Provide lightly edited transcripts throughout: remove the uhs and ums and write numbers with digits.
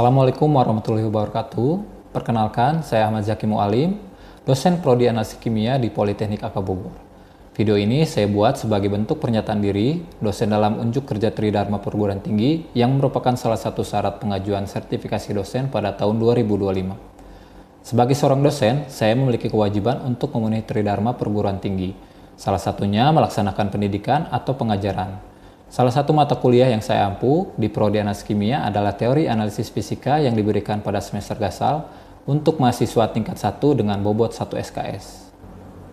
Assalamualaikum warahmatullahi wabarakatuh. Perkenalkan, saya Ahmad Zaki Mualim, dosen Prodi Analisis Kimia di Politeknik AK Bogor. Video ini saya buat sebagai bentuk pernyataan diri dosen dalam unjuk kerja Tridharma Perguruan Tinggi yang merupakan salah satu syarat pengajuan sertifikasi dosen pada tahun 2025. Sebagai seorang dosen, saya memiliki kewajiban untuk memenuhi Tridharma Perguruan Tinggi, salah satunya melaksanakan pendidikan atau pengajaran. Salah satu mata kuliah yang saya ampu di Prodi Analisis Kimia adalah teori analisis fisika yang diberikan pada semester gasal untuk mahasiswa tingkat 1 dengan bobot 1 SKS.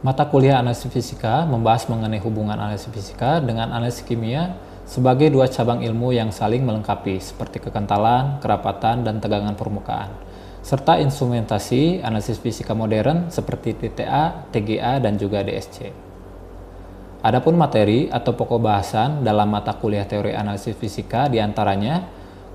Mata kuliah analisis fisika membahas mengenai hubungan analisis fisika dengan analisis kimia sebagai dua cabang ilmu yang saling melengkapi seperti kekentalan, kerapatan, dan tegangan permukaan, serta instrumentasi analisis fisika modern seperti TTA, TGA, dan juga DSC. Adapun materi atau pokok bahasan dalam mata kuliah teori analisis fisika diantaranya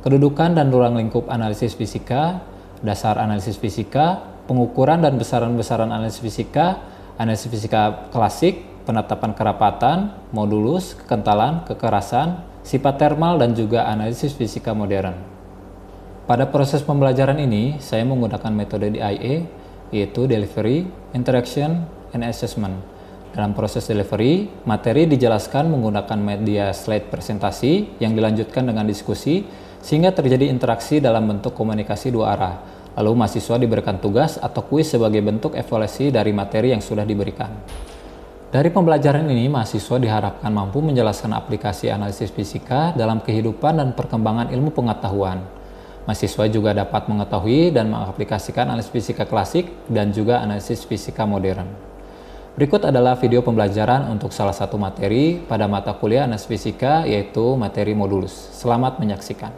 kedudukan dan ruang lingkup analisis fisika, dasar analisis fisika, pengukuran dan besaran-besaran analisis fisika klasik, penetapan kerapatan, modulus, kekentalan, kekerasan, sifat termal, dan juga analisis fisika modern. Pada proses pembelajaran ini, saya menggunakan metode DIA, yaitu Delivery, Interaction, and Assessment. Dalam proses delivery, materi dijelaskan menggunakan media slide presentasi yang dilanjutkan dengan diskusi sehingga terjadi interaksi dalam bentuk komunikasi dua arah. Lalu mahasiswa diberikan tugas atau kuis sebagai bentuk evaluasi dari materi yang sudah diberikan. Dari pembelajaran ini, mahasiswa diharapkan mampu menjelaskan aplikasi analisis fisika dalam kehidupan dan perkembangan ilmu pengetahuan. Mahasiswa juga dapat mengetahui dan mengaplikasikan analisis fisika klasik dan juga analisis fisika modern. Berikut adalah video pembelajaran untuk salah satu materi pada mata kuliah analisis fisika, yaitu materi modulus. Selamat menyaksikan.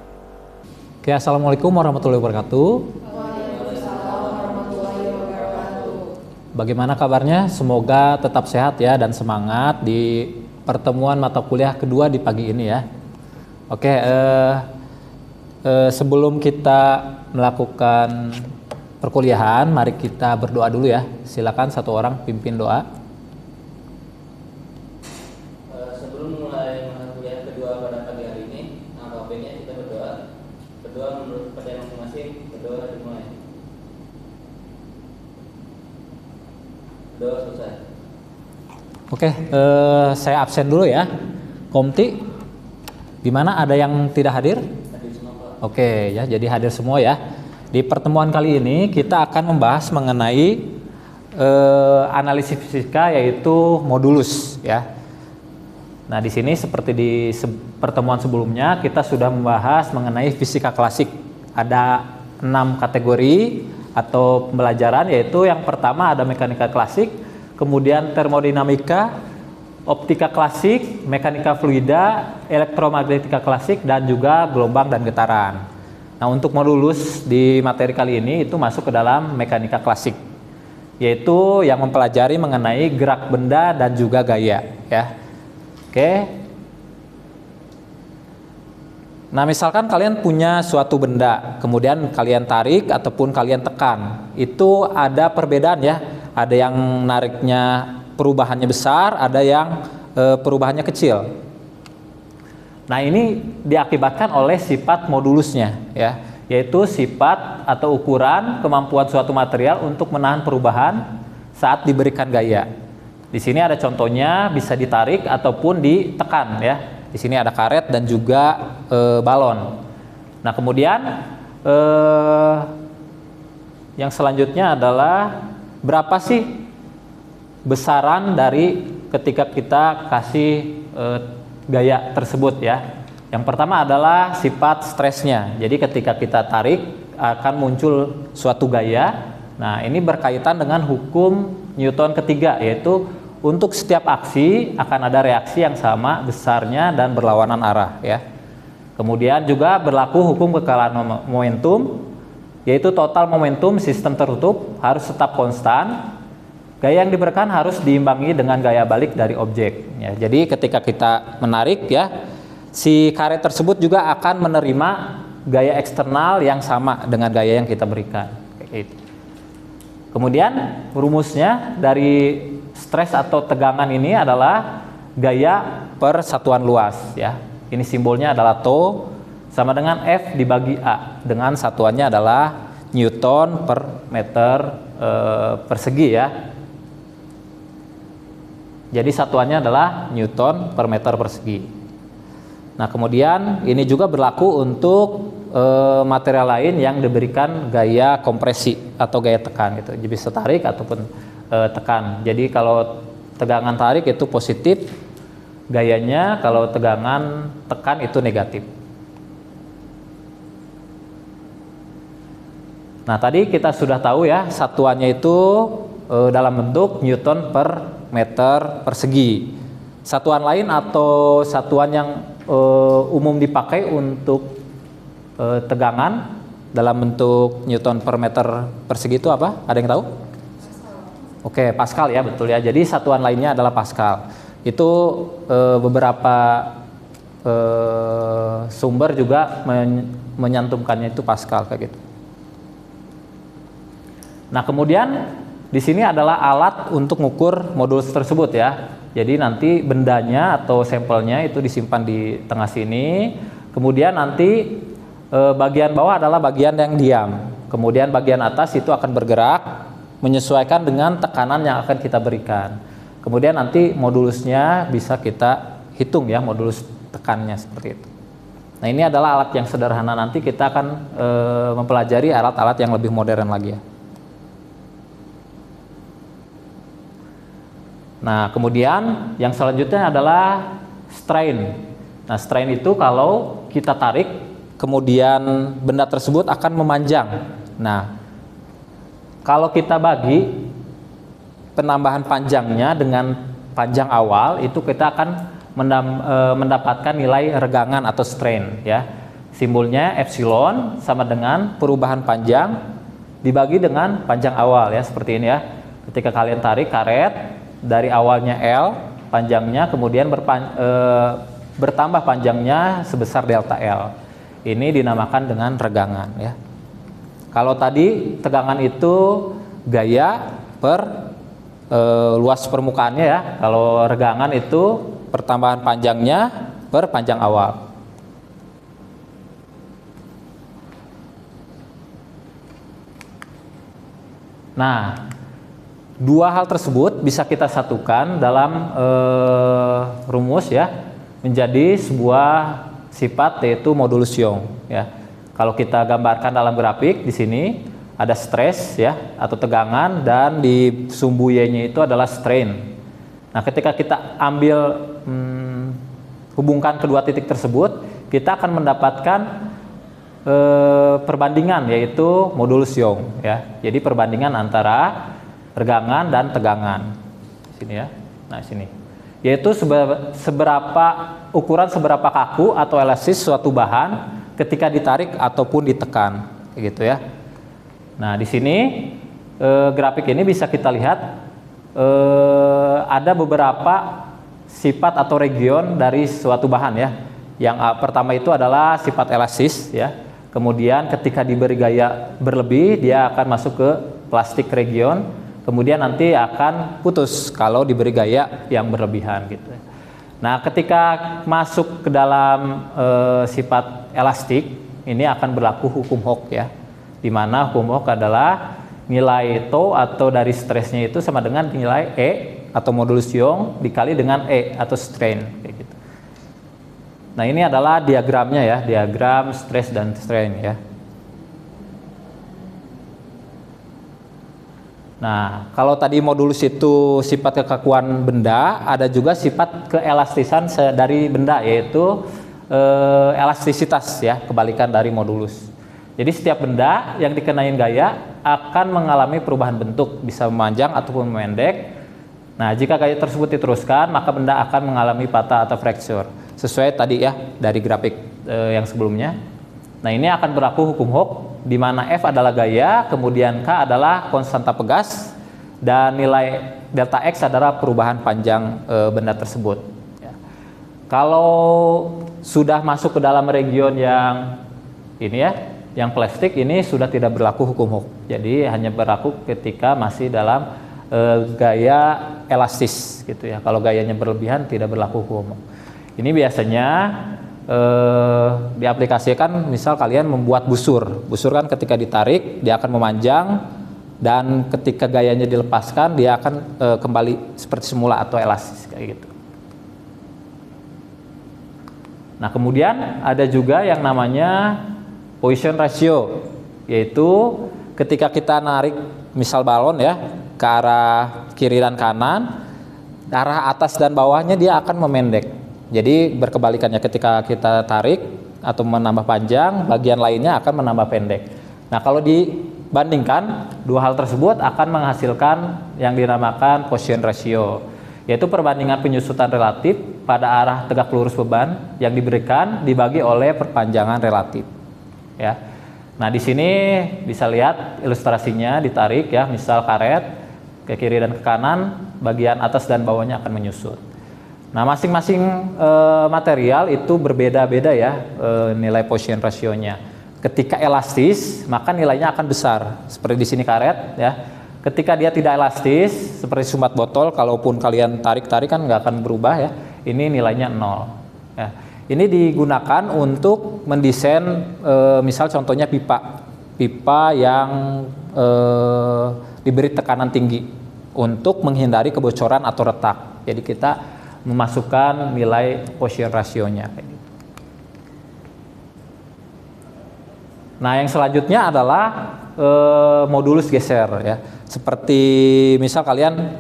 Oke, Assalamualaikum warahmatullahi wabarakatuh. Waalaikumsalam warahmatullahi wabarakatuh. Bagaimana kabarnya? Semoga tetap sehat ya dan semangat di pertemuan mata kuliah kedua di pagi ini ya. Oke, sebelum kita melakukan perkuliahan, mari kita berdoa dulu ya. Silakan satu orang pimpin doa. Sebelum mulai mata kuliah kedua pada pagi hari ini, baiknya kita berdoa. Berdoa menurut kepercayaan masing-masing. Berdoa dimulai. Doa selesai. Oke, saya absen dulu ya. Komti, gimana? Ada yang tidak hadir? Hadir semua, Pak. Oke ya, jadi hadir semua ya. Di pertemuan kali ini kita akan membahas mengenai analisis fisika, yaitu modulus ya. Nah, di sini seperti di pertemuan sebelumnya kita sudah membahas mengenai fisika klasik. Ada 6 kategori atau pembelajaran, yaitu yang pertama ada mekanika klasik, kemudian termodinamika, optika klasik, mekanika fluida, elektromagnetika klasik, dan juga gelombang dan getaran. Nah, untuk modulus di materi kali ini itu masuk ke dalam mekanika klasik, yaitu yang mempelajari mengenai gerak benda dan juga gaya ya. Oke. Nah, misalkan kalian punya suatu benda, kemudian kalian tarik ataupun kalian tekan, itu ada perbedaan ya. Ada yang nariknya perubahannya besar, ada yang perubahannya kecil. Nah, ini diakibatkan oleh sifat modulusnya ya, yaitu sifat atau ukuran kemampuan suatu material untuk menahan perubahan saat diberikan gaya. Di sini ada contohnya, bisa ditarik ataupun ditekan ya. Di sini ada karet dan juga balon. Nah, kemudian yang selanjutnya adalah berapa sih besaran dari ketika kita kasih gaya tersebut ya. Yang pertama adalah sifat stresnya. Jadi ketika kita tarik akan muncul suatu gaya. Nah, ini berkaitan dengan hukum Newton ketiga, yaitu untuk setiap aksi akan ada reaksi yang sama besarnya dan berlawanan arah ya. Kemudian juga berlaku hukum kekalahan momentum, yaitu total momentum sistem tertutup harus tetap konstan. Gaya yang diberikan harus diimbangi dengan gaya balik dari objek ya. Jadi ketika kita menarik ya, si karet tersebut juga akan menerima gaya eksternal yang sama dengan gaya yang kita berikan. Kemudian rumusnya dari stres atau tegangan ini adalah gaya per satuan luas ya. Ini simbolnya adalah tau. sama dengan F dibagi A dengan satuannya adalah Newton per meter persegi ya. Jadi satuannya adalah Newton per meter persegi. Nah kemudian ini juga berlaku untuk material lain yang diberikan gaya kompresi atau gaya tekan gitu. Jadi bisa tarik ataupun tekan. Jadi kalau tegangan tarik itu positif gayanya, kalau tegangan tekan itu negatif. Nah tadi kita sudah tahu ya satuannya itu dalam bentuk Newton per meter persegi. Satuan lain atau satuan yang umum dipakai untuk tegangan dalam bentuk Newton per meter persegi itu apa? Ada yang tahu? Oke, Pascal ya, betul ya. Jadi satuan lainnya adalah Pascal. Itu beberapa sumber juga menyantumkannya itu Pascal kayak gitu. Nah kemudian di sini adalah alat untuk mengukur modulus tersebut ya. Jadi nanti bendanya atau sampelnya itu disimpan di tengah sini. Kemudian nanti bagian bawah adalah bagian yang diam. Kemudian bagian atas itu akan bergerak menyesuaikan dengan tekanan yang akan kita berikan. Kemudian nanti modulusnya bisa kita hitung ya, modulus tekannya seperti itu. Nah ini adalah alat yang sederhana, nanti kita akan mempelajari alat-alat yang lebih modern lagi ya. Nah kemudian yang selanjutnya adalah strain. Nah strain itu kalau kita tarik kemudian benda tersebut akan memanjang. Nah kalau kita bagi penambahan panjangnya dengan panjang awal itu kita akan mendapatkan nilai regangan atau strain ya. Simbolnya epsilon sama dengan perubahan panjang dibagi dengan panjang awal ya, seperti ini ya. Ketika kalian tarik karet dari awalnya L panjangnya, kemudian bertambah panjangnya sebesar delta L. Ini dinamakan dengan regangan ya. Kalau tadi tegangan itu gaya per luas permukaannya ya. Kalau regangan itu pertambahan panjangnya per panjang awal. Nah, dua hal tersebut bisa kita satukan dalam rumus ya menjadi sebuah sifat, yaitu modulus Young ya. Kalau kita gambarkan dalam grafik di sini ada stres ya atau tegangan, dan di sumbu Y-nya itu adalah strain. Nah, ketika kita ambil hubungkan kedua titik tersebut, kita akan mendapatkan perbandingan, yaitu modulus Young ya. Jadi perbandingan antara regangan dan tegangan. Sini ya. Nah, sini. Yaitu ukuran seberapa kaku atau elastis suatu bahan ketika ditarik ataupun ditekan, kayak gitu ya. Nah, di sini grafik ini bisa kita lihat ada beberapa sifat atau region dari suatu bahan ya. Yang pertama itu adalah sifat elastis ya. Kemudian ketika diberi gaya berlebih, dia akan masuk ke plastik region. Kemudian nanti akan putus kalau diberi gaya yang berlebihan gitu. Nah, ketika masuk ke dalam sifat elastik, ini akan berlaku hukum Hooke ya, di mana hukum Hooke adalah nilai tau atau dari stresnya itu sama dengan nilai E atau modulus Young dikali dengan E atau strain kayak gitu. Nah, ini adalah diagramnya ya, diagram stres dan strain ya. Nah, kalau tadi modulus itu sifat kekakuan benda, ada juga sifat keelastisan dari benda, yaitu elastisitas ya, kebalikan dari modulus. Jadi setiap benda yang dikenain gaya akan mengalami perubahan bentuk, bisa memanjang ataupun memendek. Nah, jika gaya tersebut diteruskan, maka benda akan mengalami patah atau fracture. Sesuai tadi ya dari grafik yang sebelumnya. Nah, ini akan berlaku hukum Hooke, di mana F adalah gaya, kemudian K adalah konstanta pegas, dan nilai delta X adalah perubahan panjang benda tersebut. Ya. Kalau sudah masuk ke dalam region yang ini ya, yang plastik, ini sudah tidak berlaku hukum Hooke. Jadi hanya berlaku ketika masih dalam gaya elastis gitu ya. Kalau gayanya berlebihan tidak berlaku hukum Hooke. Ini biasanya diaplikasikan, misal kalian membuat busur. Busur kan ketika ditarik dia akan memanjang, dan ketika gayanya dilepaskan dia akan kembali seperti semula atau elastis kayak gitu. Nah, kemudian ada juga yang namanya position ratio, yaitu ketika kita narik misal balon ya ke arah kiri dan kanan, arah atas dan bawahnya dia akan memendek. Jadi berkebalikannya, ketika kita tarik atau menambah panjang, bagian lainnya akan menambah pendek. Nah, kalau dibandingkan, dua hal tersebut akan menghasilkan yang dinamakan position ratio, yaitu perbandingan penyusutan relatif pada arah tegak lurus beban yang diberikan dibagi oleh perpanjangan relatif. Ya. Nah, di sini bisa lihat ilustrasinya ditarik ya, misal karet ke kiri dan ke kanan, bagian atas dan bawahnya akan menyusut. Nah, masing-masing material itu berbeda-beda ya nilai position rasionya. Ketika elastis, maka nilainya akan besar. Seperti di sini karet ya. Ketika dia tidak elastis, seperti sumbat botol, kalaupun kalian tarik-tarik kan nggak akan berubah ya. Ini nilainya 0. Ya. Ini digunakan untuk mendesain misal contohnya pipa yang diberi tekanan tinggi untuk menghindari kebocoran atau retak. Jadi kita memasukkan nilai position rasionya. Nah, yang selanjutnya adalah modulus geser ya. Seperti misal kalian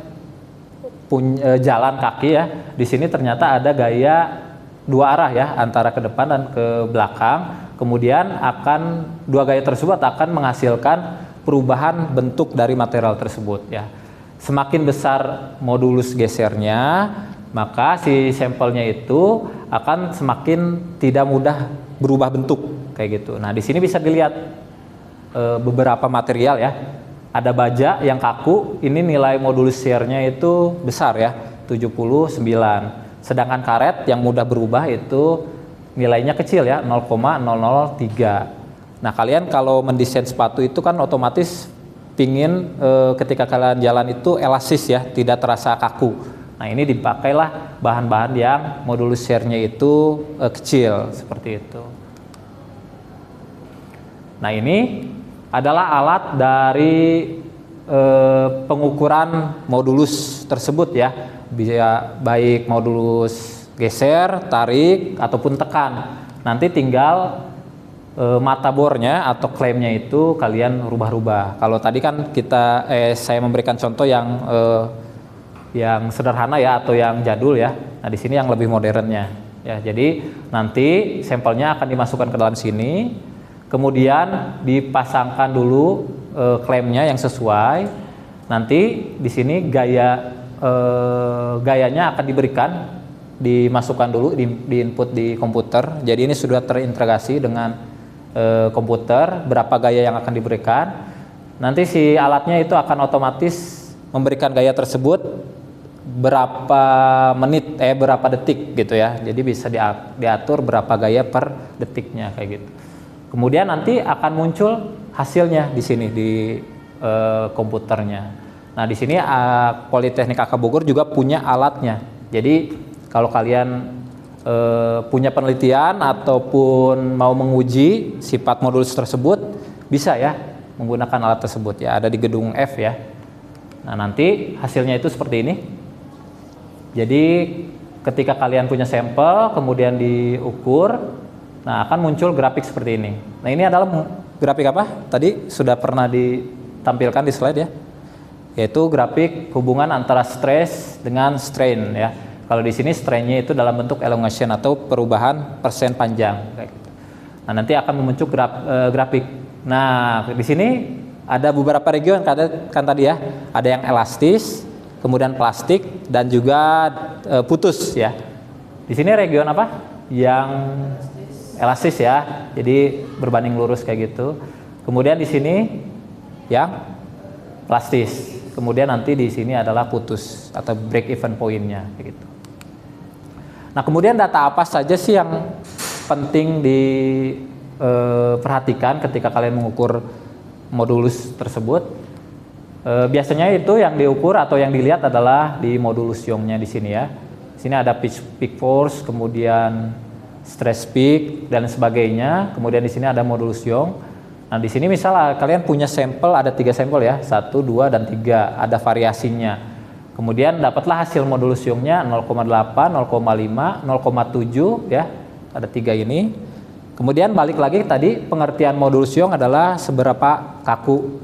punya jalan kaki ya, di sini ternyata ada gaya dua arah ya, antara ke depan dan ke belakang. Kemudian dua gaya tersebut akan menghasilkan perubahan bentuk dari material tersebut ya. Semakin besar modulus gesernya, maka si sampelnya itu akan semakin tidak mudah berubah bentuk kayak gitu. Nah, di sini bisa dilihat beberapa material ya. Ada baja yang kaku, ini nilai modulus shear-nya itu besar ya, 79. Sedangkan karet yang mudah berubah itu nilainya kecil ya, 0,003. Nah, kalian kalau mendesain sepatu itu kan otomatis pingin ketika kalian jalan itu elastis ya, tidak terasa kaku. Nah, ini dipakailah bahan-bahan yang modulus shear-nya itu kecil seperti itu. Nah, ini adalah alat dari pengukuran modulus tersebut ya, bisa baik modulus geser, tarik, ataupun tekan. Nanti tinggal mata bornya atau klaimnya itu kalian rubah-rubah. Kalau tadi kan saya memberikan contoh yang sederhana ya, atau yang jadul ya. Nah, di sini yang lebih modernnya ya. Jadi nanti sampelnya akan dimasukkan ke dalam sini, kemudian dipasangkan dulu klaimnya yang sesuai. Nanti di sini gayanya akan diberikan, dimasukkan dulu di input di komputer. Jadi ini sudah terintegrasi dengan komputer, berapa gaya yang akan diberikan. Nanti si alatnya itu akan otomatis memberikan gaya tersebut berapa menit, berapa detik gitu ya. Jadi bisa diatur berapa gaya per detiknya kayak gitu. Kemudian nanti akan muncul hasilnya di sini di komputernya. Nah, di sini Politeknik AK Bogor juga punya alatnya. Jadi kalau kalian punya penelitian ataupun mau menguji sifat modulus tersebut, bisa ya menggunakan alat tersebut ya. Ada di gedung F ya. Nah, nanti hasilnya itu seperti ini. Jadi ketika kalian punya sampel kemudian diukur, nah akan muncul grafik seperti ini. Nah, ini adalah grafik apa? Tadi sudah pernah ditampilkan di slide ya, yaitu grafik hubungan antara stress dengan strain ya. Kalau di sini strainnya itu dalam bentuk elongation atau perubahan persen panjang. Nah, nanti akan memuncul grafik. Nah, di sini ada beberapa region kan tadi ya, ada yang elastis, kemudian plastik, dan juga putus ya. Di sini region apa? Yang elastis ya, jadi berbanding lurus kayak gitu. Kemudian di sini yang plastis. Kemudian nanti di sini adalah putus atau break even point-nya kayak gitu. Nah, kemudian data apa saja sih yang penting diperhatikan ketika kalian mengukur modulus tersebut? Biasanya itu yang diukur atau yang dilihat adalah di modulus Young-nya di sini ya. Di sini ada peak force, kemudian stress peak dan sebagainya. Kemudian di sini ada modulus Young. Nah, di sini misalnya kalian punya sampel, ada 3 sampel ya, 1, 2, dan 3, ada variasinya. Kemudian dapatlah hasil modulus Young-nya 0,8, 0,5, 0,7 ya, ada 3 ini. Kemudian balik lagi tadi, pengertian modulus Young adalah seberapa kaku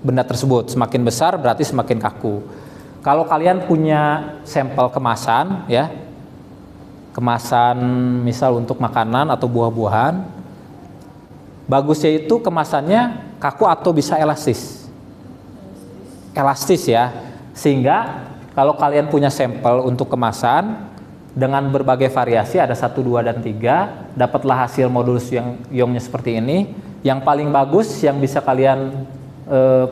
benda tersebut. Semakin besar berarti semakin kaku. Kalau kalian punya sampel kemasan ya, kemasan misal untuk makanan atau buah-buahan, bagusnya itu kemasannya kaku atau bisa elastis. Elastis ya, sehingga kalau kalian punya sampel untuk kemasan dengan berbagai variasi, ada 1, 2, dan 3, dapatlah hasil modulus Young-nya seperti ini. Yang paling bagus yang bisa kalian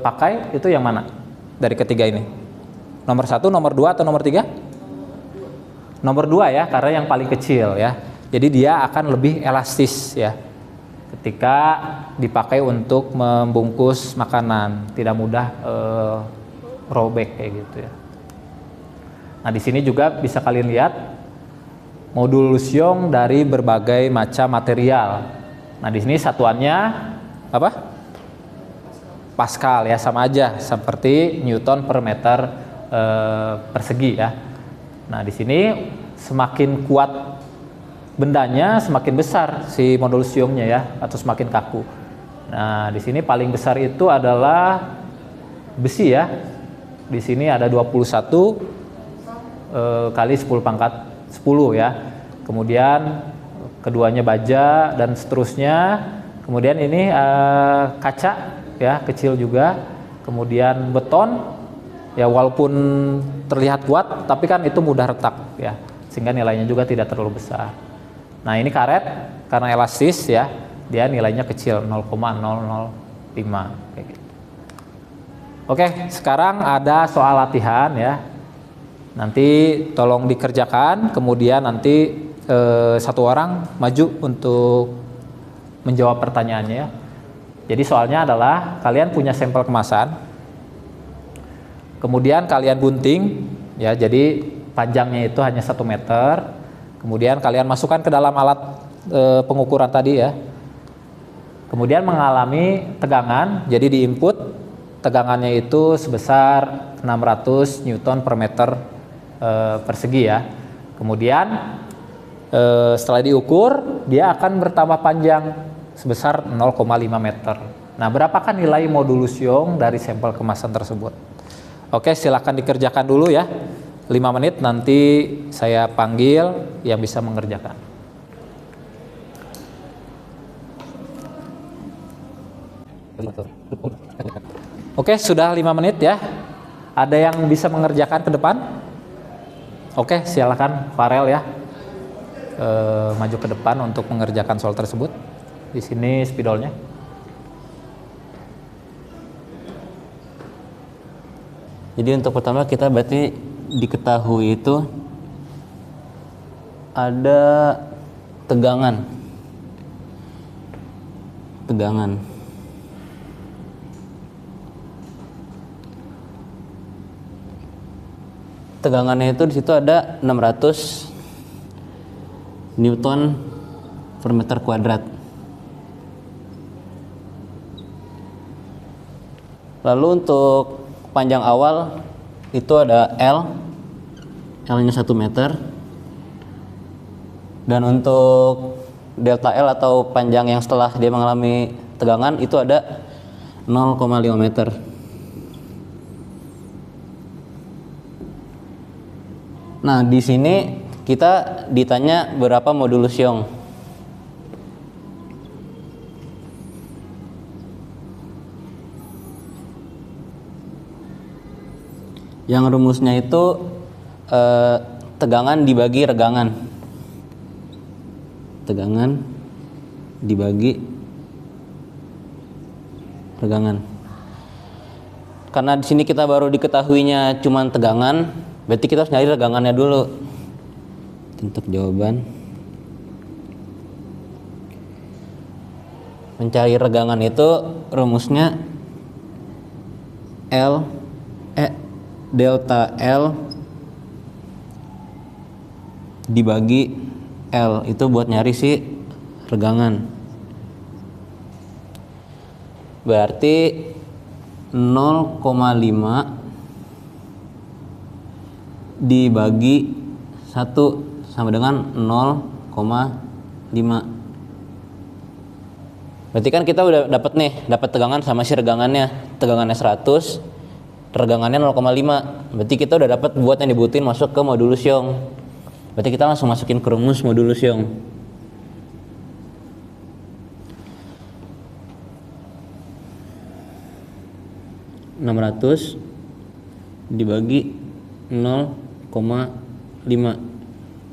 pakai itu yang mana dari ketiga ini? Nomor 1, nomor 2, atau nomor 3? Nomor 2 ya, karena yang paling kecil ya. Jadi dia akan lebih elastis ya ketika dipakai untuk membungkus makanan, tidak mudah robek kayak gitu ya. Nah, di sini juga bisa kalian lihat modulus Young dari berbagai macam material. Nah, di sini satuannya apa? Pascal ya, sama aja seperti Newton per meter persegi ya. Nah, di sini semakin kuat bendanya, semakin besar si modulus Young-nya ya, atau semakin kaku. Nah, di sini paling besar itu adalah besi ya. Di sini ada 21 kali 10 pangkat 10 ya. Kemudian keduanya baja dan seterusnya. Kemudian ini kaca ya, kecil juga. Kemudian beton ya, walaupun terlihat kuat tapi kan itu mudah retak ya, sehingga nilainya juga tidak terlalu besar. Nah, ini karet karena elastis ya, dia nilainya kecil 0,005 kayak gitu. Oke, sekarang ada soal latihan ya. Nanti tolong dikerjakan, kemudian nanti satu orang maju untuk menjawab pertanyaannya ya. Jadi soalnya adalah kalian punya sampel kemasan, kemudian kalian gunting ya, jadi panjangnya itu hanya 1 meter. Kemudian kalian masukkan ke dalam alat pengukuran tadi ya. Kemudian mengalami tegangan, jadi di input tegangannya itu sebesar 600 Newton per meter persegi ya. Kemudian setelah diukur, dia akan bertambah panjang sebesar 0,5 meter. Nah, berapakah nilai modulus Young dari sampel kemasan tersebut? Oke, silakan dikerjakan dulu ya. 5 menit nanti saya panggil yang bisa mengerjakan. Oke, sudah 5 menit ya. Ada yang bisa mengerjakan ke depan? Oke, silakan Farel ya. Maju ke depan untuk mengerjakan soal tersebut. Di sini spidolnya. Jadi untuk pertama kita berarti diketahui itu ada tegangan. Tegangannya itu di situ ada 600 Newton per meter kuadrat. Lalu untuk panjang awal itu ada L-nya 1 meter. Dan untuk delta L atau panjang yang setelah dia mengalami tegangan itu ada 0,5 meter. Nah, di sini kita ditanya berapa modulus Young. Yang rumusnya itu tegangan dibagi regangan. Tegangan dibagi regangan. Karena di sini kita baru diketahuinya cuman tegangan, berarti kita harus nyari regangannya dulu. Untuk jawaban, mencari regangan itu rumusnya delta L dibagi L itu buat nyari si regangan. Berarti 0,5 dibagi 1 sama dengan 0,5. Berarti kan kita udah dapat tegangan sama si regangannya. Tegangannya 100, regangannya 0,5. Berarti kita udah dapat buat yang dibutuhin masuk ke modulus Young. Berarti kita langsung masukin ke rumus modulus Young. (600) dibagi 0,5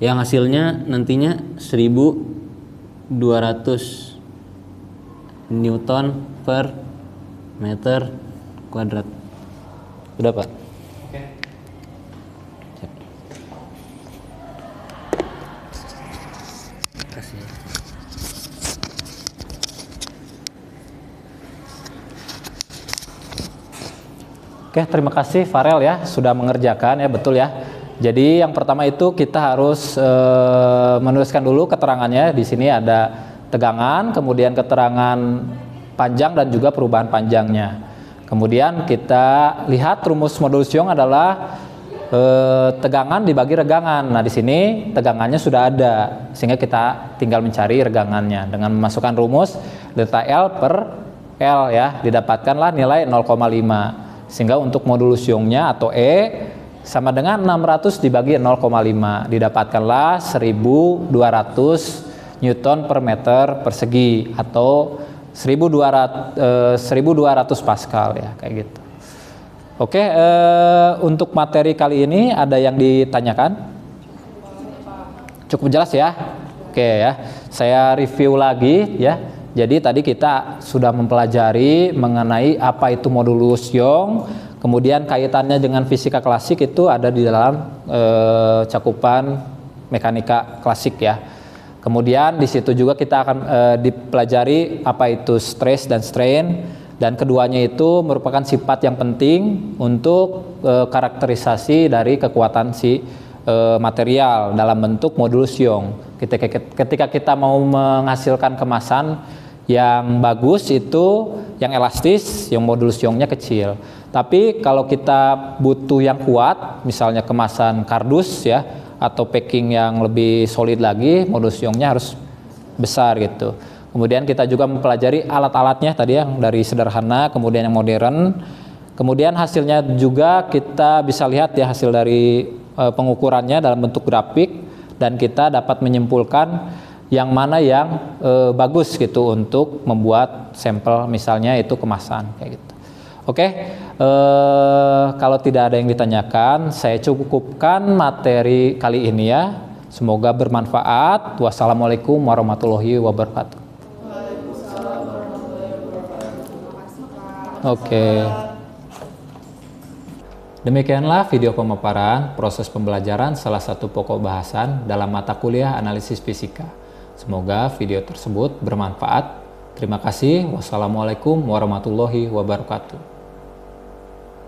yang hasilnya nantinya 1200 Newton per meter kuadrat. Udah Pak? Oke. Kasih. Oke, terima kasih Farel ya sudah mengerjakan ya, betul ya. Jadi yang pertama itu kita harus menuliskan dulu keterangannya. Di sini ada tegangan, kemudian keterangan panjang dan juga perubahan panjangnya. Kemudian kita lihat rumus modulus Young adalah tegangan dibagi regangan. Nah, di sini tegangannya sudah ada, sehingga kita tinggal mencari regangannya dengan memasukkan rumus delta L per L ya, didapatkanlah nilai 0,5. Sehingga untuk modulus Young-nya atau E sama dengan 600 dibagi 0,5, didapatkanlah 1200 Newton per meter persegi atau 1200 Pascal ya, kayak gitu. Oke, untuk materi kali ini ada yang ditanyakan? Cukup jelas ya? Oke ya, saya review lagi ya. Jadi tadi kita sudah mempelajari mengenai apa itu modulus Young, kemudian kaitannya dengan fisika klasik itu ada di dalam cakupan mekanika klasik ya. Kemudian di situ juga kita akan dipelajari apa itu stress dan strain, dan keduanya itu merupakan sifat yang penting untuk karakterisasi dari kekuatan si material dalam bentuk modulus Young. Ketika kita mau menghasilkan kemasan yang bagus itu yang elastis, yang modulus Young-nya kecil. Tapi kalau kita butuh yang kuat, misalnya kemasan kardus ya, atau packing yang lebih solid lagi, modulus Young-nya harus besar gitu. Kemudian kita juga mempelajari alat-alatnya tadi yang dari sederhana, kemudian yang modern. Kemudian hasilnya juga kita bisa lihat ya, hasil dari pengukurannya dalam bentuk grafik, dan kita dapat menyimpulkan yang mana yang bagus gitu untuk membuat sampel, misalnya itu kemasan kayak gitu. Oke, kalau tidak ada yang ditanyakan, saya cukupkan materi kali ini ya. Semoga bermanfaat. Wassalamualaikum warahmatullahi wabarakatuh. Waalaikumsalam warahmatullahi wabarakatuh. Terima kasih Pak. Oke. Demikianlah video pemaparan proses pembelajaran salah satu pokok bahasan dalam mata kuliah analisis fisika. Semoga video tersebut bermanfaat. Terima kasih. Wassalamualaikum warahmatullahi wabarakatuh.